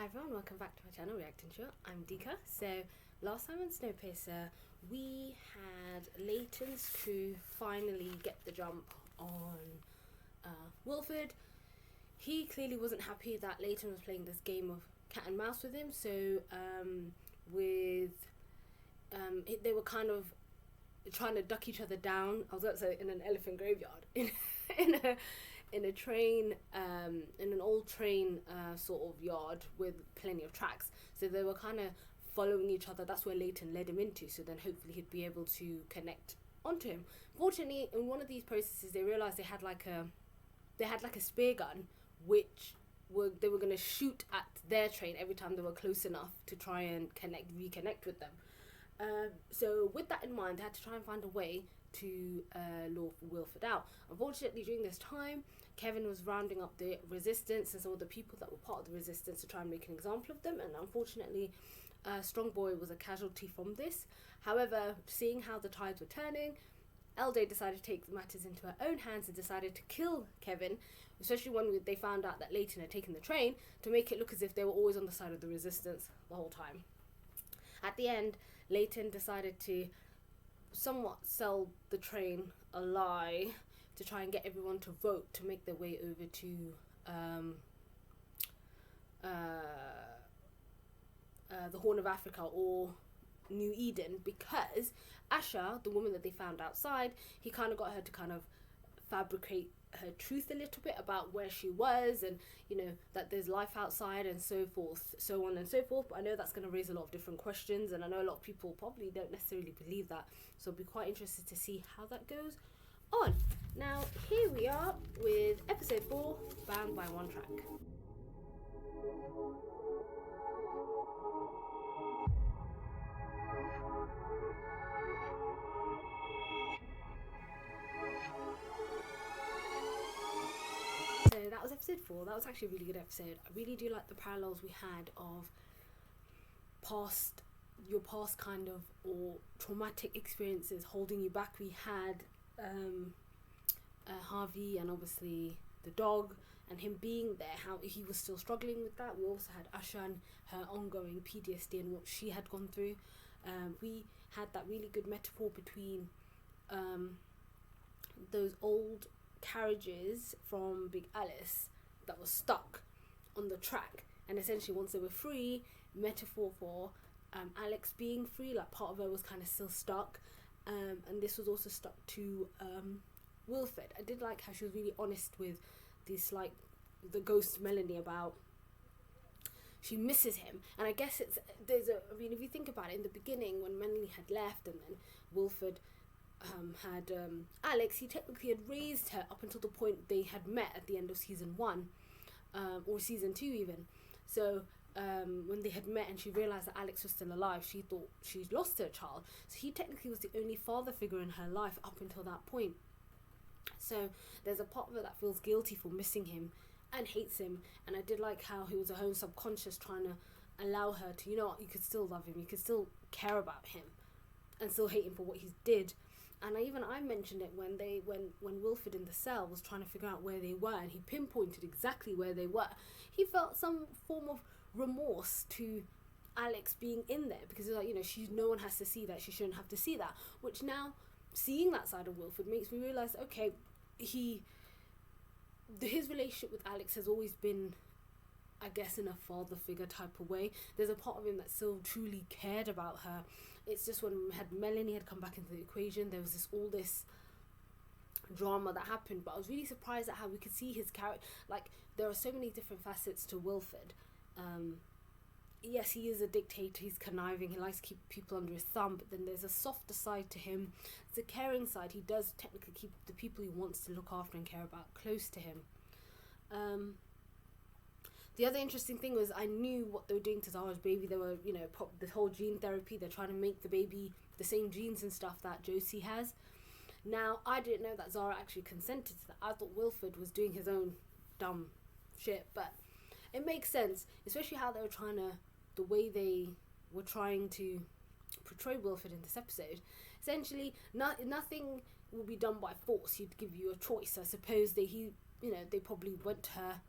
Hi everyone, welcome back to my channel, Reacting Short. I'm Dika. So last time on SNOWPIERCER, we had Leighton's crew finally get the jump on Wilford. He clearly wasn't happy that Leighton was playing this game of cat and mouse with him, so they were kind of trying to duck each other down. I was going to say in an elephant graveyard, in a train, in an old train sort of yard with plenty of tracks. So they were kind of following each other. That's where Leighton led him into. So then hopefully he'd be able to connect onto him. Fortunately, in one of these processes, they realized they had like a spear gun, which they were going to shoot at their train every time they were close enough to try and reconnect with them. So with that in mind, they had to try and find a way to lure Wilford out. Unfortunately, during this time, Kevin was rounding up the resistance and some of the people that were part of the resistance to try and make an example of them, and unfortunately Strong Boy was a casualty from this. However, seeing how the tides were turning, LJ decided to take matters into her own hands and decided to kill Kevin, especially when they found out that Leighton had taken the train, to make it look as if they were always on the side of the resistance the whole time. At the end, Leighton decided to somewhat sell the train a lie to try and get everyone to vote to make their way over to the Horn of Africa or New Eden, because Asha, the woman that they found outside, he kind of got her to kind of fabricate her truth a little bit about where she was, and that there's life outside and so forth, so on and so forth. But I know that's going to raise a lot of different questions, and I know a lot of people probably don't necessarily believe that, so I'll be quite interested to see how that goes on. Now here we are with episode 4, Bound by One Track. So that was episode 4. That was actually a really good episode. I really do like the parallels we had of your past kind of, or traumatic experiences holding you back. We had Harvey and obviously the dog and him being there, how he was still struggling with that. We also had Asha and her ongoing PTSD and what she had gone through. We had that really good metaphor between those old carriages from Big Alice that was stuck on the track, and essentially once they were free, metaphor for Alex being free, like part of her was kind of still stuck, and this was also stuck to Wilford. I did like how she was really honest with this, like the ghost Melanie, about she misses him. And I guess if you think about it, in the beginning when Melanie had left and then Wilford had Alex, he technically had raised her up until the point they had met at the end of season 1, or season 2 even. So when they had met and she realised that Alex was still alive, she thought she'd lost her child. So he technically was the only father figure in her life up until that point. So there's a part of her that feels guilty for missing him and hates him. And I did like how he was her own subconscious trying to allow her to, you could still love him, you could still care about him and still hate him for what he did. And I mentioned it when Wilford in the cell was trying to figure out where they were, and he pinpointed exactly where they were. He felt some form of remorse to Alex being in there, because it's like, no one has to see that, she shouldn't have to see that. Which now, seeing that side of Wilford makes me realise, okay, his relationship with Alex has always been, I guess, in a father figure type of way. There's a part of him that still truly cared about her. It's just when Melanie had come back into the equation, there was all this drama that happened. But I was really surprised at how we could see his character. Like, there are so many different facets to Wilford. Yes, he is a dictator, he's conniving, he likes to keep people under his thumb, but then there's a softer side to him. It's a caring side. He does technically keep the people he wants to look after and care about close to him. The other interesting thing was, I knew what they were doing to Zara's baby. They were, the whole gene therapy. They're trying to make the baby the same genes and stuff that Josie has. Now, I didn't know that Zara actually consented to that. I thought Wilford was doing his own dumb shit, but it makes sense, especially how they were the way they were trying to portray Wilford in this episode. Essentially, nothing will be done by force. He'd give you a choice. I suppose they probably went to her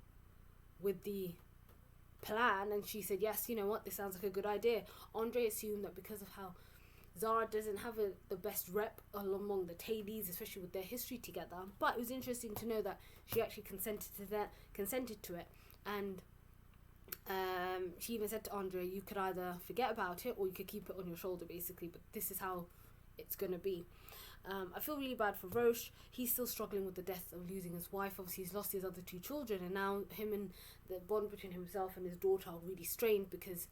with the plan, and she said, yes, you know what, this sounds like a good idea. Andre assumed that because of how Zara doesn't have the best rep among the Tailies, especially with their history together. But it was interesting to know that she actually consented to it, and she even said to Andre, you could either forget about it or you could keep it on your shoulder, basically, but this is how it's gonna be. I feel really bad for Roche. He's still struggling with the death of losing his wife. Obviously he's lost his other 2 children, and now him and the bond between himself and his daughter are really strained because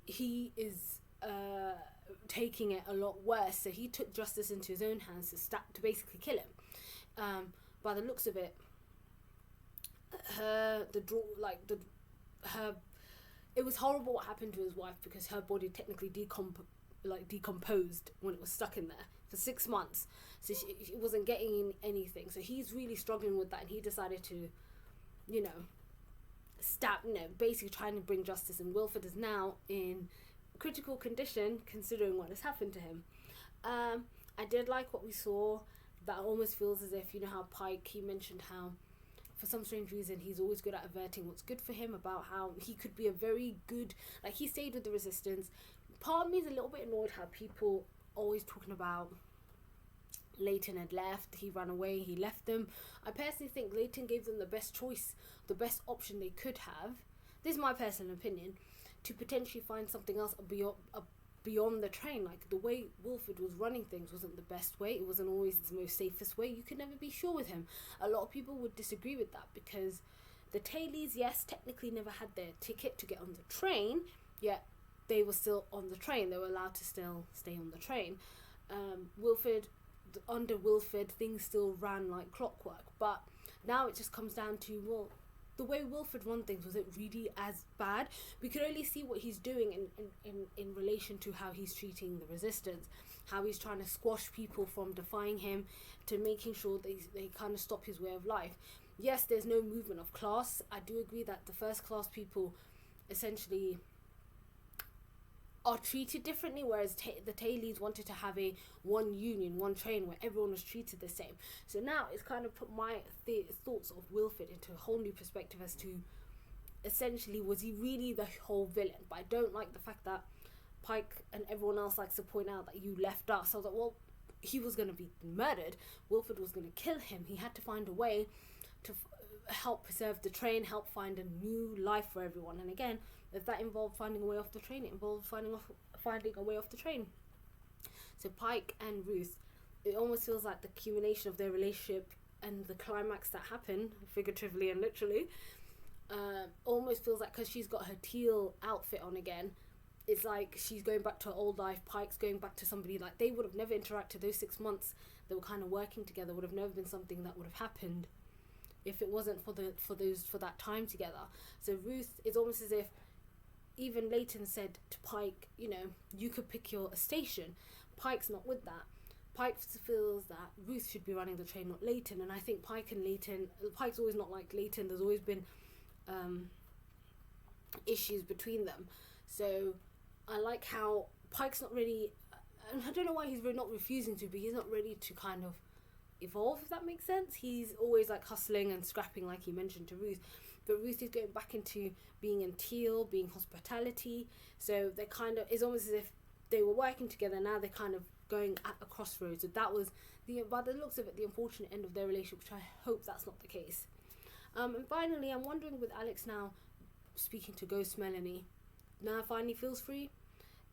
he is taking it a lot worse. So he took justice into his own hands to basically kill him. By the looks of it, it was horrible what happened to his wife, because her body technically decomposed when it was stuck in there for 6 months, so she wasn't getting anything. So he's really struggling with that, and he decided to, basically trying to bring justice. And Wilford is now in critical condition considering what has happened to him. I did like what we saw. That almost feels as if, how Pike, he mentioned how for some strange reason he's always good at averting what's good for him, about how he could be a very good, he stayed with the resistance. Part of me is a little bit annoyed how people always talking about Leighton had left, he ran away, he left them. I personally think Leighton gave them the best choice, the best option they could have. This is my personal opinion, to potentially find something else beyond the train. Like, the way Wilford was running things wasn't the best way. It wasn't always the most safest way. You could never be sure with him. A lot of people would disagree with that, because the Tailies, yes, technically never had their ticket to get on the train, yet they were still on the train. They were allowed to still stay on the train. Under Wilford, things still ran like clockwork. But now it just comes down to, well, the way Wilford run things, was it really as bad? We could only see what he's doing in relation to how he's treating the resistance, how he's trying to squash people from defying him, to making sure they kind of stop his way of life. Yes, there's no movement of class. I do agree that the first class people essentially are treated differently, whereas the Tailies wanted to have one union, one train where everyone was treated the same. So now it's kind of put my thoughts of Wilford into a whole new perspective as to, essentially, was he really the whole villain? But I don't like the fact that Pike and everyone else likes to point out that you left us. I was like, well, he was going to be murdered. Wilford was going to kill him. He had to find a way to help preserve the train, help find a new life for everyone. And again, if that involved finding a way off the train, it involved finding a way off the train. So Pike and Ruth, it almost feels like the accumulation of their relationship and the climax that happened, figuratively and literally, almost feels like, because she's got her teal outfit on again, it's like she's going back to her old life. Pike's going back to somebody, like, they would have never interacted. Those 6 months they were kind of working together would have never been something that would have happened if it wasn't for that time together. So Ruth, it's almost as if, even Leighton said to Pike, you could pick your station. Pike's not with that. Pike feels that Ruth should be running the train, not Leighton. And I think Pike's always not like Leighton. There's always been issues between them. So I like how Pike's not really, and I don't know why he's not refusing to, but he's not ready to kind of evolve, if that makes sense. He's always like hustling and scrapping, like he mentioned to Ruth. But Ruth is going back into being in teal, being hospitality. So they kind of, it's almost as if they were working together. Now they're kind of going at a crossroads. So that was, by the looks of it, the unfortunate end of their relationship, which I hope that's not the case. And finally, I'm wondering with Alex now speaking to Ghost Melanie, now finally feels free.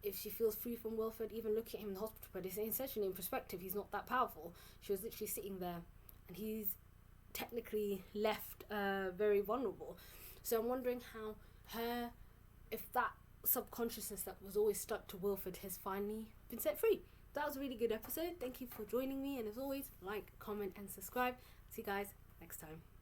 If she feels free from Wilford, even looking at him in the hospital bed, it's essentially in perspective, he's not that powerful. She was literally sitting there, and he's technically left very vulnerable. So I'm wondering how if that subconsciousness that was always stuck to Wilford has finally been set free. That was a really good episode. Thank you for joining me, and as always, like, comment and subscribe. See you guys next time.